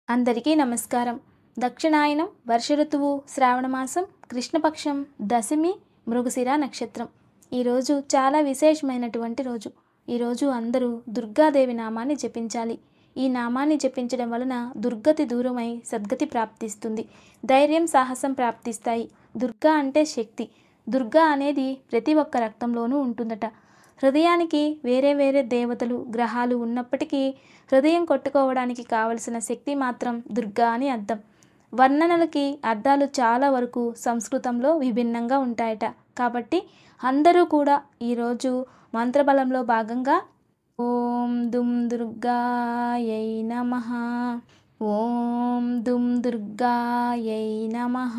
అందరికీ నమస్కారం. దక్షిణాయనం వర్ష ఋతువు శ్రావణమాసం కృష్ణపక్షం దశమి మృగశిర నక్షత్రం. ఈరోజు చాలా విశేషమైనటువంటి రోజు. ఈరోజు అందరూ దుర్గాదేవి నామాన్ని జపించాలి. ఈ నామాన్ని జపించడం వలన దుర్గతి దూరమై సద్గతి ప్రాప్తిస్తుంది. ధైర్యం సాహసం ప్రాప్తిస్తాయి. దుర్గా అంటే శక్తి. దుర్గా అనేది ప్రతి ఒక్క రక్తంలోనూ ఉంటుందట. హృదయానికి వేరే వేరే దేవతలు గ్రహాలు ఉన్నప్పటికీ హృదయం కొట్టుకోవడానికి కావలసిన శక్తి మాత్రం దుర్గా అని అర్థం. వర్ణనలకి అర్థాలు చాలా వరకు సంస్కృతంలో విభిన్నంగా ఉంటాయట. కాబట్టి అందరూ కూడా ఈరోజు మంత్రబలంలో భాగంగా ఓం దుమ్ దుర్గాయై నమః, ఓం దుమ్ దుర్గాయై నమః,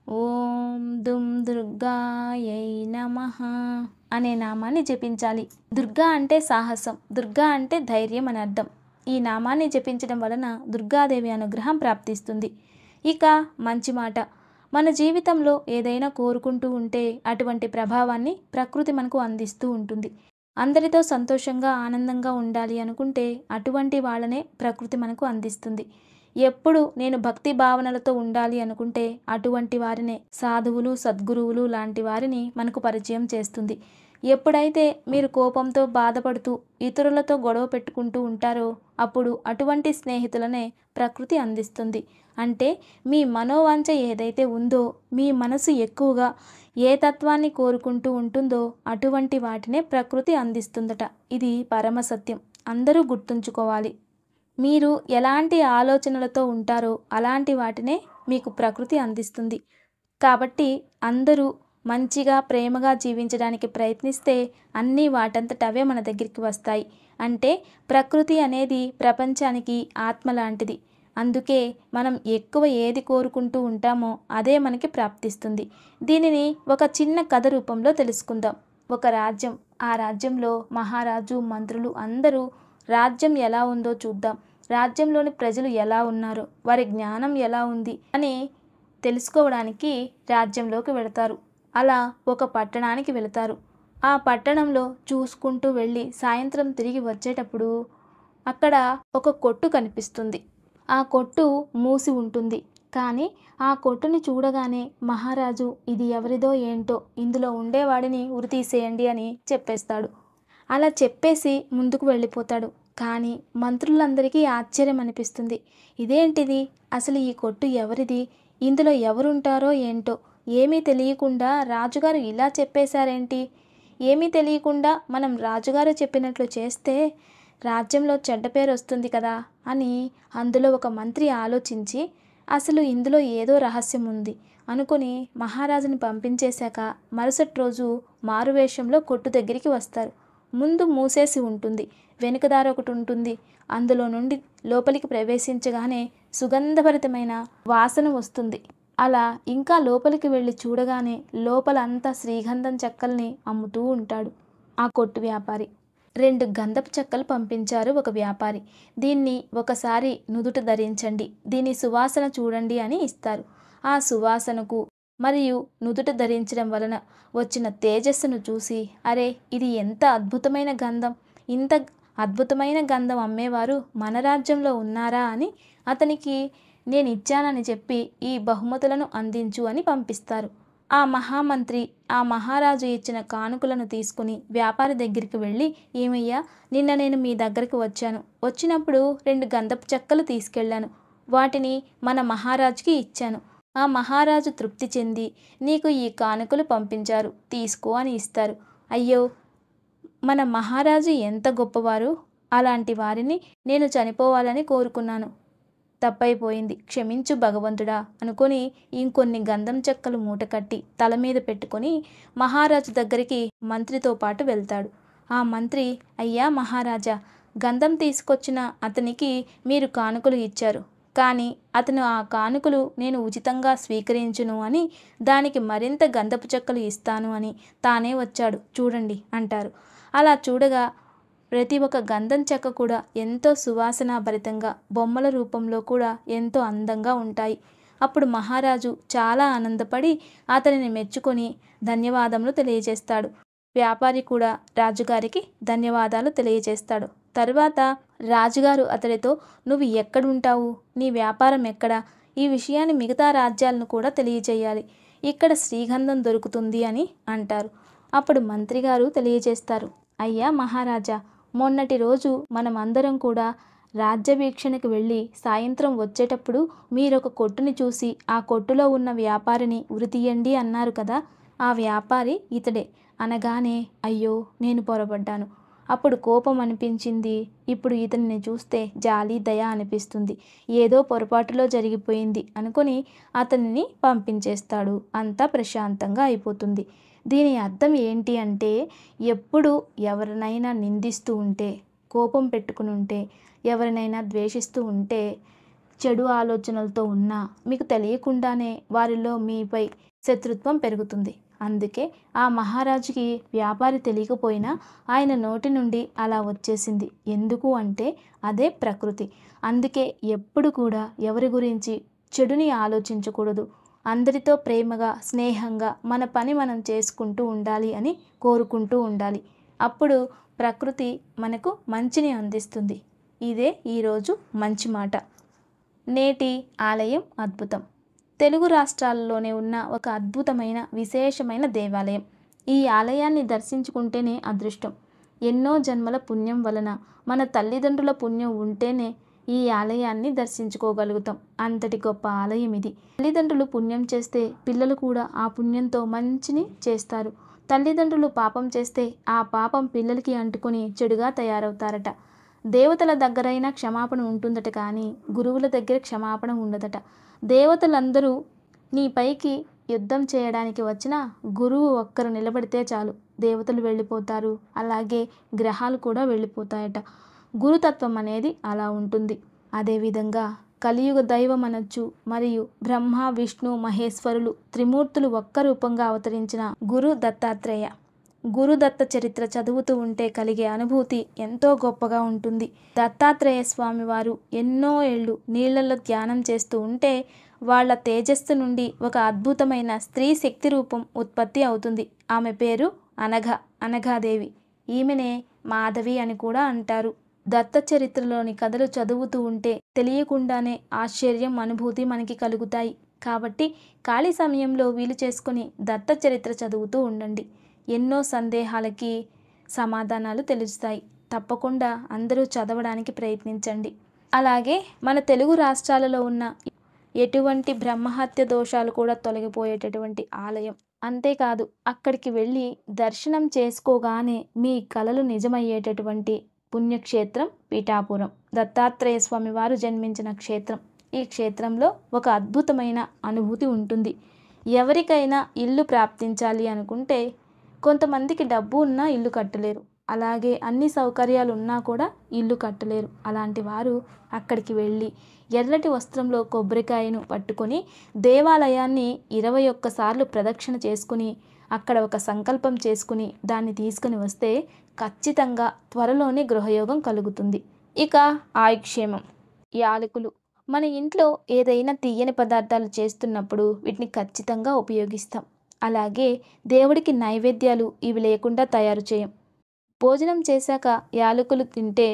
ఓం దుమ్ దుర్గాయై నమః అనే నామాన్ని జపించాలి. దుర్గా అంటే సాహసం, దుర్గా అంటే ధైర్యం అని అర్థం. ఈ నామాన్ని జపించడం వలన దుర్గాదేవి అనుగ్రహం ప్రాప్తిస్తుంది. ఇక మంచి మాట, మన జీవితంలో ఏదైనా కోరుకుంటూ ఉంటే అటువంటి ప్రభావాన్ని ప్రకృతి మనకు అందిస్తూ ఉంటుంది. అందరితో సంతోషంగా ఆనందంగా ఉండాలి అనుకుంటే అటువంటి వాళ్ళనే ప్రకృతి మనకు అందిస్తుంది. ఎప్పుడు నేను భక్తి భావనలతో ఉండాలి అనుకుంటే అటువంటి వారినే సాధువులు సద్గురువులు లాంటి వారిని మనకు పరిచయం చేస్తుంది. ఎప్పుడైతే మీరు కోపంతో బాధపడుతూ ఇతరులతో గొడవ పెట్టుకుంటూ ఉంటారో అప్పుడు అటువంటి స్నేహితులనే ప్రకృతి అందిస్తుంది. అంటే మీ మనోవాంఛ ఏదైతే ఉందో, మీ మనసు ఎక్కువగా ఏ తత్వాన్ని కోరుకుంటూ ఉంటుందో అటువంటి వాటినే ప్రకృతి అందిస్తుందట. ఇది పరమసత్యం, అందరూ గుర్తుంచుకోవాలి. మీరు ఎలాంటి ఆలోచనలతో ఉంటారో అలాంటి వాటినే మీకు ప్రకృతి అందిస్తుంది. కాబట్టి అందరూ మంచిగా ప్రేమగా జీవించడానికి ప్రయత్నిస్తే అన్నీ వాటంతట అవే మన దగ్గరికి వస్తాయి. అంటే ప్రకృతి అనేది ప్రపంచానికి ఆత్మ లాంటిది. అందుకే మనం ఎక్కువ ఏది కోరుకుంటూ ఉంటామో అదే మనకి ప్రాప్తిస్తుంది. దీనిని ఒక చిన్న కథ రూపంలో తెలుసుకుందాం. ఒక రాజ్యం, ఆ రాజ్యంలో మహారాజు మంత్రులు అందరూ రాజ్యం ఎలా ఉందో చూద్దాం, రాజ్యంలోని ప్రజలు ఎలా ఉన్నారో, వారి జ్ఞానం ఎలా ఉంది అని తెలుసుకోవడానికి రాజ్యంలోకి వెళతారు. అలా ఒక పట్టణానికి వెళతారు. ఆ పట్టణంలో చూసుకుంటూ వెళ్ళి సాయంత్రం తిరిగి వచ్చేటప్పుడు అక్కడ ఒక కొట్టు కనిపిస్తుంది. ఆ కొట్టు మూసి ఉంటుంది. కానీ ఆ కొట్టుని చూడగానే మహారాజు ఇది ఎవరిదో ఏంటో, ఇందులో ఉండేవాడిని ఉరితీసేయండి అని చెప్పేస్తాడు. అలా చెప్పేసి ముందుకు వెళ్ళిపోతాడు. కానీ మంత్రులందరికీ ఆశ్చర్యం అనిపిస్తుంది. ఇదేంటిది, అసలు ఈ కొట్టు ఎవరిది, ఇందులో ఎవరుంటారో ఏంటో, ఏమీ తెలియకుండా రాజుగారు ఇలా చెప్పేశారేంటి, ఏమీ తెలియకుండా మనం రాజుగారు చెప్పినట్లు చేస్తే రాజ్యంలో చెడ్డ పేరు వస్తుంది కదా అని అందులో ఒక మంత్రి ఆలోచించి అసలు ఇందులో ఏదో రహస్యం ఉంది అనుకుని మహారాజుని పంపించేశాక మరుసటి రోజు మారువేషంలో కొట్టు దగ్గరికి వస్తారు. ముందు మూసేసి ఉంటుంది, వెనుకదారి ఒకటి ఉంటుంది. అందులో నుండి లోపలికి ప్రవేశించగానే సుగంధభరితమైన వాసన వస్తుంది. అలా ఇంకా లోపలికి వెళ్ళి చూడగానే లోపల అంతా శ్రీగంధం చెక్కల్ని అమ్ముతూ ఉంటాడు ఆ కొట్టు వ్యాపారి. 2 గంధపు చెక్కలు పంపించారు ఒక వ్యాపారి. దీన్ని ఒకసారి నుదుట ధరించండి, దీని సువాసన చూడండి అని ఇస్తారు. ఆ సువాసనకు మరియు నుదుట ధరించడం వలన వచ్చిన తేజస్సును చూసి అరే ఇది ఎంత అద్భుతమైన గంధం, ఇంత అద్భుతమైన గంధం అమ్మేవారు మన రాజ్యంలో ఉన్నారా అని అతనికి నేను ఇచ్చానని చెప్పి ఈ బహుమతులను అందించు అని పంపిస్తారు. ఆ మహామంత్రి ఆ మహారాజు ఇచ్చిన కానుకలను తీసుకుని వ్యాపారి దగ్గరికి వెళ్ళి, ఏమయ్యా, నిన్న నేను మీ దగ్గరికి వచ్చాను, వచ్చినప్పుడు 2 గంధపు చెక్కలు తీసుకెళ్ళాను, వాటిని మన మహారాజుకి ఇచ్చాను. ఆ మహారాజు తృప్తి చెంది నీకు ఈ కానుకలు పంపించారు, తీసుకో అని ఇస్తారు. అయ్యో, మన మహారాజు ఎంత గొప్పవారు, అలాంటి వారిని నేను చనిపోవాలని కోరుకున్నాను, తప్పైపోయింది, క్షమించు భగవంతుడా అనుకొని ఇంకొన్ని గంధం చెక్కలు మూట కట్టి తల మీద పెట్టుకొని మహారాజు దగ్గరికి మంత్రితో పాటు వెళ్తాడు. ఆ మంత్రి, అయ్యా మహారాజా, గంధం తీసుకొచ్చిన అతనికి మీరు కానుకలు ఇచ్చారు, కానీ అతను ఆ కానుకలు నేను ఉచితంగా స్వీకరించును అని దానికి మరింత గంధపు చెక్కలు ఇస్తాను అని తానే వచ్చాడు చూడండి అంటారు. అలా చూడగా ప్రతి ఒక్క గంధం చెక్క కూడా ఎంతో సువాసనాభరితంగా బొమ్మల రూపంలో కూడా ఎంతో అందంగా ఉంటాయి. అప్పుడు మహారాజు చాలా ఆనందపడి అతనిని మెచ్చుకొని ధన్యవాదములు తెలియజేస్తాడు. వ్యాపారి కూడా రాజుగారికి ధన్యవాదాలు తెలియజేస్తాడు. తరువాత రాజుగారు అతడితో, నువ్వు ఎక్కడుంటావు, నీ వ్యాపారం ఎక్కడ, ఈ విషయాన్ని మిగతా రాజ్యాలను కూడా తెలియజేయాలి, ఇక్కడ శ్రీగంధం దొరుకుతుంది అని అంటారు. అప్పుడు మంత్రి గారు తెలియజేస్తారు, అయ్యా మహారాజా, మొన్నటి రోజు మనం అందరం కూడా రాజ్యవీక్షణకు వెళ్ళి సాయంత్రం వచ్చేటప్పుడు మీరొక కొట్టుని చూసి ఆ కొట్టులో ఉన్న వ్యాపారిని ఉరితీయండి అన్నారు కదా, ఆ వ్యాపారి ఇతడే అనగానే, అయ్యో నేను పొరపడ్డాను, అప్పుడు కోపం అనిపించింది, ఇప్పుడు ఇతన్ని చూస్తే జాలి దయ అనిపిస్తుంది, ఏదో పొరపాటులో జరిగిపోయింది అనుకుని అతనిని పంపించేస్తాడు. అంతా ప్రశాంతంగా అయిపోతుంది. దీని అర్థం ఏంటి అంటే, ఎప్పుడు ఎవరినైనా నిందిస్తూ ఉంటే, కోపం పెట్టుకుని ఉంటే, ఎవరినైనా ద్వేషిస్తూ ఉంటే, చెడు ఆలోచనలతో ఉన్నా మీకు తెలియకుండానే వారిలో మీపై శత్రుత్వం పెరుగుతుంది. అందుకే ఆ మహారాజుకి వ్యాపారి తెలియకపోయినా ఆయన నోటి నుండి అలా వచ్చేసింది. ఎందుకు అంటే అదే ప్రకృతి. అందుకే ఎప్పుడు కూడా ఎవరి గురించి చెడుని ఆలోచించకూడదు. అందరితో ప్రేమగా, స్నేహంగా మన పని మనం చేసుకుంటూ ఉండాలి అని కోరుకుంటూ ఉండాలి. అప్పుడు ప్రకృతి మనకు మంచిని అందిస్తుంది. ఇదే ఈరోజు మంచి మాట. నేటి ఆలయం అద్భుతం. తెలుగు రాష్ట్రాల్లోనే ఉన్న ఒక అద్భుతమైన విశేషమైన దేవాలయం. ఈ ఆలయాన్ని దర్శించుకుంటేనే అదృష్టం. ఎన్నో జన్మల పుణ్యం వలన, మన తల్లిదండ్రుల పుణ్యం ఉంటేనే ఈ ఆలయాన్ని దర్శించుకోగలుగుతాం. అంతటి గొప్ప ఆలయం ఇది. తల్లిదండ్రులు పుణ్యం చేస్తే పిల్లలు కూడా ఆ పుణ్యంతో మంచిని చేస్తారు. తల్లిదండ్రులు పాపం చేస్తే ఆ పాపం పిల్లలకి అంటుకొని చెడుగా తయారవుతారట. దేవతల దగ్గరైనా క్షమాపణ ఉంటుందట, కానీ గురువుల దగ్గర క్షమాపణ ఉండదట. దేవతలందరూ నీ పైకి యుద్ధం చేయడానికి వచ్చిన గురువు ఒక్కరు నిలబడితే చాలు, దేవతలు వెళ్ళిపోతారు. అలాగే గ్రహాలు కూడా వెళ్ళిపోతాయట. గురుతత్వం అనేది అలా ఉంటుంది. అదేవిధంగా కలియుగ దైవం అనొచ్చు. మరియు బ్రహ్మ, విష్ణు, మహేశ్వరులు త్రిమూర్తులు ఒక్క రూపంగా అవతరించిన గురు దత్తాత్రేయ. గురుదత్త చరిత్ర చదువుతూ ఉంటే కలిగే అనుభూతి ఎంతో గొప్పగా ఉంటుంది. దత్తాత్రేయ స్వామి వారు ఎన్నో ఏళ్ళు నీళ్లలో ధ్యానం చేస్తూ ఉంటే వాళ్ళ తేజస్సు నుండి ఒక అద్భుతమైన స్త్రీ శక్తి రూపం ఉత్పత్తి అవుతుంది. ఆమె పేరు అనఘాదేవి. ఈమెనే మాధవి అని కూడా అంటారు. దత్త చరిత్రలోని కథలు చదువుతూ ఉంటే తెలియకుండానే ఆశ్చర్యం, అనుభూతి మనకి కలుగుతాయి. కాబట్టి ఖాళీ సమయంలో వీలు చేసుకొని దత్త చరిత్ర చదువుతూ ఉండండి. ఎన్నో సందేహాలకి సమాధానాలు తెలుస్తాయి. తప్పకుండా అందరూ చదవడానికి ప్రయత్నించండి. అలాగే మన తెలుగు రాష్ట్రాలలో ఉన్న ఎటువంటి బ్రహ్మహత్య దోషాలు కూడా తొలగిపోయేటటువంటి ఆలయం. అంతేకాదు, అక్కడికి వెళ్ళి దర్శనం చేసుకోగానే మీ కలలు నిజమయ్యేటటువంటి పుణ్యక్షేత్రం పిఠాపురం. దత్తాత్రేయ స్వామి వారు జన్మించిన క్షేత్రం. ఈ క్షేత్రంలో ఒక అద్భుతమైన అనుభూతి ఉంటుంది. ఎవరికైనా ఇల్లు ప్రాప్తించాలి అనుకుంటే, కొంతమందికి డబ్బు ఉన్నా ఇల్లు కట్టలేరు, అలాగే అన్ని సౌకర్యాలు ఉన్నా కూడా ఇల్లు కట్టలేరు. అలాంటి వారు అక్కడికి వెళ్ళి ఎర్రటి వస్త్రంలో కొబ్బరికాయను పట్టుకొని దేవాలయాన్ని 21 సార్లు ప్రదక్షిణ చేసుకుని అక్కడ ఒక సంకల్పం చేసుకుని దాన్ని తీసుకుని వస్తే ఖచ్చితంగా త్వరలోనే గృహయోగం కలుగుతుంది. ఇక ఆయుక్షేమం. యాలకులు. మన ఇంట్లో ఏదైనా తీయని పదార్థాలు చేస్తున్నప్పుడు వీటిని ఖచ్చితంగా ఉపయోగిస్తాం. అలాగే దేవుడికి నైవేద్యాలు ఇవి లేకుండా తయారు చేయం. భోజనం చేశాక యాలకులు తింటే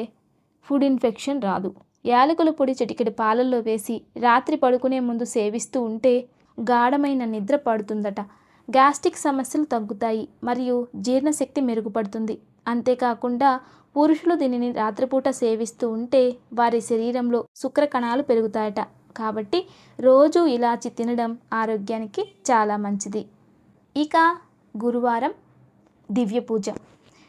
ఫుడ్ ఇన్ఫెక్షన్ రాదు. యాలకుల పొడి చిటికెడు పాలల్లో వేసి రాత్రి పడుకునే ముందు సేవిస్తూ ఉంటే గాఢమైన నిద్ర పడుతుందట. గ్యాస్ట్రిక్ సమస్యలు తగ్గుతాయి మరియు జీర్ణశక్తి మెరుగుపడుతుంది. అంతేకాకుండా పురుషులు దీనిని రాత్రిపూట సేవిస్తూ ఉంటే వారి శరీరంలో శుక్ర కణాలు పెరుగుతాయట. కాబట్టి రోజు ఇలాచి తినడం ఆరోగ్యానికి చాలా మంచిది. ఇక గురువారం దివ్య పూజ.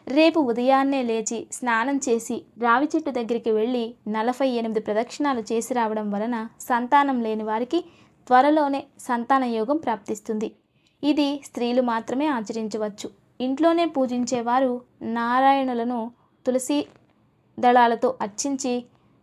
రేపు ఉదయాన్నే లేచి స్నానం చేసి రావి చెట్టు దగ్గరికి వెళ్ళి 48 ప్రదక్షిణాలు చేసి రావడం వలన సంతానం లేని వారికి త్వరలోనే సంతాన యోగం ప్రాప్తిస్తుంది. ఇది స్త్రీలు మాత్రమే ఆచరించవచ్చు. ఇంట్లోనే పూజించేవారు నారాయణులను తులసి దళాలతో అర్చించి,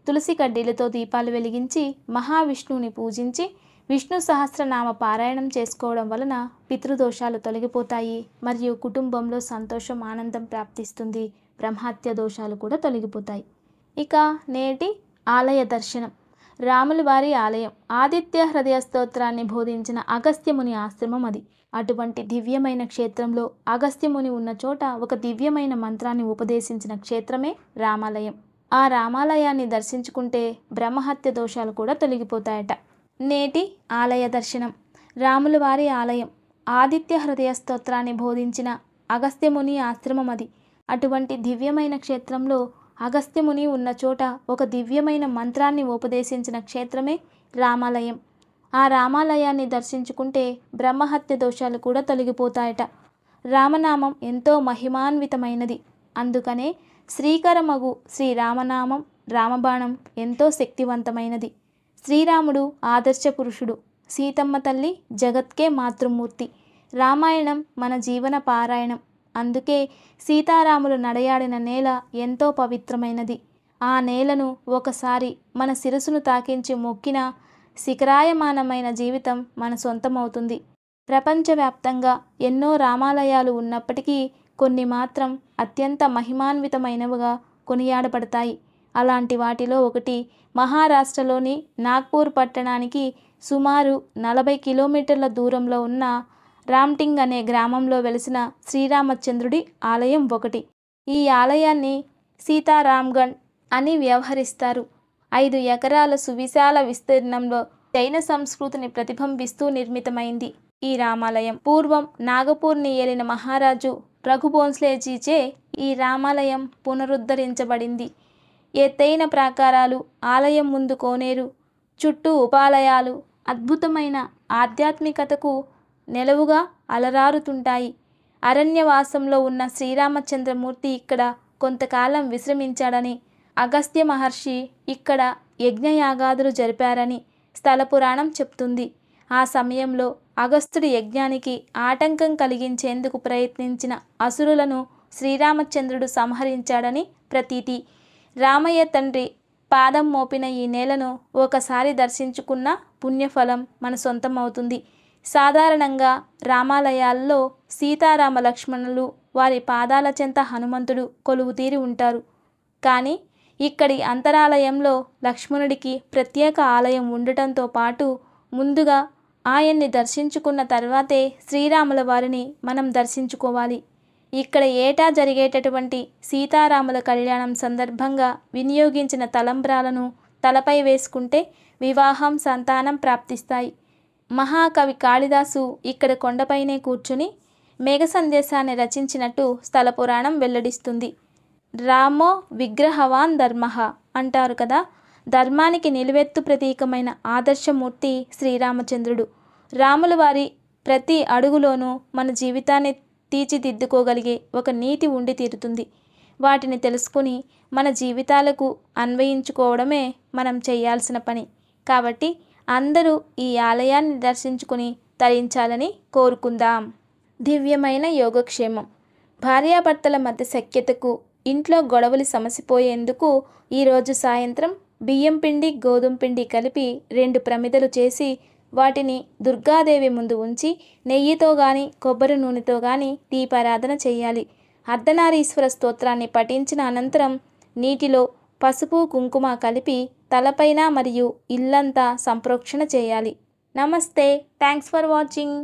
తులసి కడ్డీలతో దీపాలు వెలిగించి, మహావిష్ణువుని పూజించి విష్ణు సహస్రనామ పారాయణం చేసుకోవడం వలన పితృదోషాలు తొలగిపోతాయి మరియు కుటుంబంలో సంతోషం, ఆనందం ప్రాప్తిస్తుంది. బ్రహ్మహత్య దోషాలు కూడా తొలగిపోతాయి. ఇక నేటి ఆలయ దర్శనం. రాముల వారి ఆలయం. ఆదిత్య హృదయ స్తోత్రాన్ని బోధించిన అగస్త్యముని ఆశ్రమం అది. అటువంటి దివ్యమైన క్షేత్రంలో అగస్త్యముని ఉన్న చోట ఒక దివ్యమైన మంత్రాన్ని ఉపదేశించిన క్షేత్రమే రామాలయం. ఆ రామాలయాన్ని దర్శించుకుంటే బ్రహ్మహత్య దోషాలు కూడా తొలగిపోతాయట. నేటి ఆలయ దర్శనం. రాముల వారి ఆలయం ఆదిత్య హృదయ స్తోత్రాన్ని బోధించిన అగస్త్యముని ఆశ్రమం అది. అటువంటి దివ్యమైన క్షేత్రంలో అగస్త్యముని ఉన్న చోట ఒక దివ్యమైన మంత్రాన్ని ఉపదేశించిన క్షేత్రమే రామాలయం. ఆ రామాలయాన్ని దర్శించుకుంటే బ్రహ్మహత్య దోషాలు కూడా తొలగిపోతాయట. రామనామం ఎంతో మహిమాన్వితమైనది. అందుకనే శ్రీకరమగు శ్రీరామనామం రామబాణం ఎంతో శక్తివంతమైనది. శ్రీరాముడు ఆదర్శ పురుషుడు, సీతమ్మ తల్లి జగత్కే మాతృమూర్తి. రామాయణం మన జీవన పారాయణం. అందుకే సీతారాములు నడయాడిన నేల ఎంతో పవిత్రమైనది. ఆ నేలను ఒకసారి మన శిరసును తాకించి మొక్కిన శిఖరాయమానమైన జీవితం మన సొంతమవుతుంది. ప్రపంచవ్యాప్తంగా ఎన్నో రామాలయాలు ఉన్నప్పటికీ కొన్ని మాత్రం అత్యంత మహిమాన్వితమైనవిగా కొనియాడబడతాయి. అలాంటి వాటిలో ఒకటి మహారాష్ట్రలోని నాగ్పూర్ పట్టణానికి సుమారు 40 కిలోమీటర్ల దూరంలో ఉన్న రామ్టింగ్ అనే గ్రామంలో వెలిసిన శ్రీరామచంద్రుడి ఆలయం ఒకటి. ఈ ఆలయాన్ని సీతారాంగఢ్ అని వ్యవహరిస్తారు. 5 ఎకరాల సువిశాల విస్తీర్ణంలో జైన సంస్కృతిని ప్రతిబింబిస్తూ నిర్మితమైంది ఈ రామాలయం. పూర్వం నాగపూర్ని ఏలిన మహారాజు రఘుభోంస్లేజీచే ఈ రామాలయం పునరుద్ధరించబడింది. ఎత్తైన ప్రాకారాలు, ఆలయం ముందు కోనేరు, చుట్టూ ఉపాలయాలు అద్భుతమైన ఆధ్యాత్మికతకు నెలవుగా అలరారుతుంటాయి. అరణ్యవాసంలో ఉన్న శ్రీరామచంద్రమూర్తి ఇక్కడ కొంతకాలం విశ్రమించాడని, అగస్త్య మహర్షి ఇక్కడ యజ్ఞయాగాదులు జరిపారని స్థల పురాణం చెప్తుంది. ఆ సమయంలో అగస్త్యుడి యజ్ఞానికి ఆటంకం కలిగించేందుకు ప్రయత్నించిన అసురులను శ్రీరామచంద్రుడు సంహరించాడని ప్రతీతి. రామయ్య తండ్రి పాదం మోపిన ఈ నేలను ఒకసారి దర్శించుకున్న పుణ్యఫలం మన సొంతమవుతుంది. సాధారణంగా రామాలయాల్లో సీతారామ లక్ష్మణులు, వారి పాదాల చెంత హనుమంతుడు కొలువుతీరి ఉంటారు. కానీ ఇక్కడి అంతరాలయంలో లక్ష్మణుడికి ప్రత్యేక ఆలయం ఉండటంతో పాటు ముందుగా ఆయన్ని దర్శించుకున్న తర్వాతే శ్రీరాముల వారిని మనం దర్శించుకోవాలి. ఇక్కడ ఏటా జరిగేటటువంటి సీతారాముల కళ్యాణం సందర్భంగా వినియోగించిన తలంబ్రాలను తలపై వేసుకుంటే వివాహం, సంతానం ప్రాప్తిస్తాయి. మహాకవి కాళిదాసు ఇక్కడ కొండపైనే కూర్చుని మేఘ సందేశాన్ని రచించినట్టు స్థల పురాణం వెల్లడిస్తుంది. రామో విగ్రహవాన్ ధర్మః అంటారు కదా. ధర్మానికి నిలువెత్తు ప్రతీకమైన ఆదర్శమూర్తి శ్రీరామచంద్రుడు. రాముల వారి ప్రతి అడుగులోనూ మన జీవితాన్ని తీర్చిదిద్దుకోగలిగే ఒక నీతి ఉండి తీరుతుంది. వాటిని తెలుసుకుని మన జీవితాలకు అన్వయించుకోవడమే మనం చేయాల్సిన పని. కాబట్టి అందరూ ఈ ఆలయాన్ని దర్శించుకుని తరించాలని కోరుకుందాం. దివ్యమైన యోగక్షేమం. భార్యాభర్తల మధ్య సఖ్యతకు, ఇంట్లో గొడవలు సమసిపోయేందుకు ఈరోజు సాయంత్రం బియ్యం పిండి, గోధుమ పిండి కలిపి 2 ప్రమిదలు చేసి వాటిని దుర్గాదేవి ముందు ఉంచి నెయ్యితో కానీ కొబ్బరి నూనెతో కానీ దీపారాధన చేయాలి. అర్ధనారీశ్వర స్తోత్రాన్ని పఠించిన అనంతరం నీటిలో పసుపు, కుంకుమ కలిపి తలపైన మరియు ఇల్లంతా సంప్రోక్షణ చేయాలి. నమస్తే. Thanks for watching.